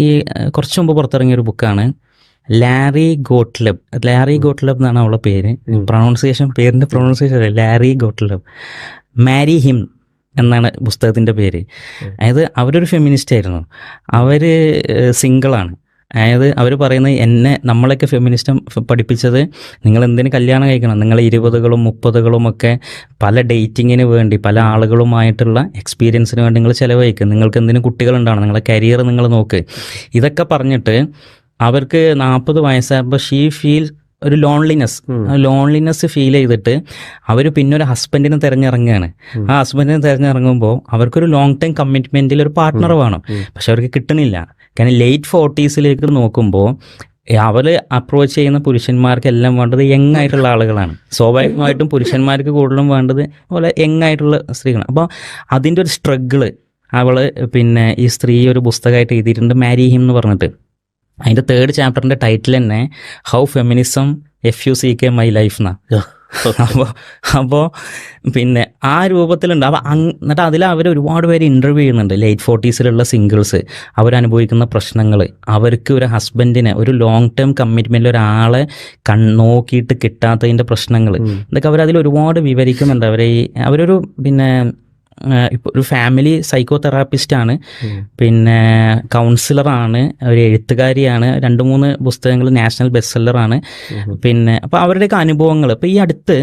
ഈ കുറച്ച് മുമ്പ് പുറത്തിറങ്ങിയൊരു ബുക്കാണ് ലാരി ഗോട്ട്ലെബ്. ലാരി ഗോട്ട്ലെബ് എന്നാണ് അവളുടെ പേര്. പേരിൻ്റെ പ്രൊണൗൺസിയേഷൻ ലാരി ഗോട്ട്ലെബ്. മാരി ഹിം എന്നാണ് പുസ്തകത്തിൻ്റെ പേര്. അതായത് അവരൊരു ഫെമിനിസ്റ്റ് ആയിരുന്നു. അവർ സിംഗിളാണ്. അതായത് അവർ പറയുന്നത് നമ്മളൊക്കെ ഫെമിനിസ്റ്റം പഠിപ്പിച്ചത് നിങ്ങൾ എന്തിന് കല്യാണം കഴിക്കണം, നിങ്ങൾ 20കളും 30കളും ഒക്കെ പല ഡേറ്റിങ്ങിന് വേണ്ടി പല ആളുകളുമായിട്ടുള്ള എക്സ്പീരിയൻസിന് വേണ്ടി നിങ്ങൾ ചിലവഴിക്കുക, നിങ്ങൾക്ക് എന്തിനും കുട്ടികളുണ്ടാവണം, നിങ്ങളെ കരിയർ നിങ്ങൾ നോക്ക്. ഇതൊക്കെ പറഞ്ഞിട്ട് അവർക്ക് 40 വയസ്സായപ്പോൾ ഷീ ഫീൽ ഒരു ലോൺലിനെസ് ഫീൽ ചെയ്തിട്ട് അവർ പിന്നെ ഒരു ഹസ്ബൻഡിനെ തിരഞ്ഞിറങ്ങുകയാണ്. ആ ഹസ്ബൻഡിനെ തിരഞ്ഞിറങ്ങുമ്പോൾ അവർക്കൊരു ലോങ് ടൈം കമ്മിറ്റ്മെൻറ്റിൽ ഒരു പാർട്ട്ണർ വേണം. പക്ഷെ അവർക്ക് കിട്ടണില്ല. കാരണം ലേറ്റ് 40s നോക്കുമ്പോൾ അവർ അപ്രോച്ച് ചെയ്യുന്ന പുരുഷന്മാർക്കെല്ലാം വേണ്ടത് യങ് ആയിട്ടുള്ള ആളുകളാണ്. സ്വാഭാവികമായിട്ടും പുരുഷന്മാർക്ക് കൂടുതലും വേണ്ടത് പോലെ യങ് ആയിട്ടുള്ള സ്ത്രീകളാണ്. അപ്പോൾ അതിൻ്റെ ഒരു സ്ട്രഗിള് പിന്നെ ഈ സ്ത്രീ ഒരു പുസ്തകമായിട്ട് എഴുതിയിട്ടുണ്ട്, മാരി ഹിം എന്ന് പറഞ്ഞിട്ട്. അതിൻ്റെ 3rd ചാപ്റ്ററിൻ്റെ ടൈറ്റിൽ തന്നെ how feminism FUCK my life എന്നാണ്. അപ്പോൾ പിന്നെ ആ രൂപത്തിലുണ്ട്. അപ്പോൾ എന്നിട്ട് അതിൽ അവർ ഒരുപാട് പേര് ഇൻ്റർവ്യൂ ചെയ്യുന്നുണ്ട്. ലേറ്റ് 40s സിംഗിൾസ് അവരനുഭവിക്കുന്ന പ്രശ്നങ്ങൾ, അവർക്ക് ഒരു ഹസ്ബൻഡിനെ ഒരു ലോങ് ടേം കമ്മിറ്റ്മെൻറ്റിൽ ഒരാളെ നോക്കിയിട്ട് കിട്ടാത്തതിൻ്റെ പ്രശ്നങ്ങൾ, ഇതൊക്കെ അവരതിൽ ഒരുപാട് വിവരിക്കുന്നുണ്ട്. അവരൊരു പിന്നെ ഇപ്പോൾ ഒരു ഫാമിലി സൈക്കോ തെറാപ്പിസ്റ്റാണ്, പിന്നെ കൗൺസിലറാണ്, ഒരു എഴുത്തുകാരിയാണ്, 2-3 പുസ്തകങ്ങൾ നാഷണൽ ബെസ്റ്റ് സെല്ലറാണ്. പിന്നെ അപ്പോൾ അവരുടെയൊക്കെ അനുഭവങ്ങൾ ഇപ്പോൾ ഈ അടുത്ത്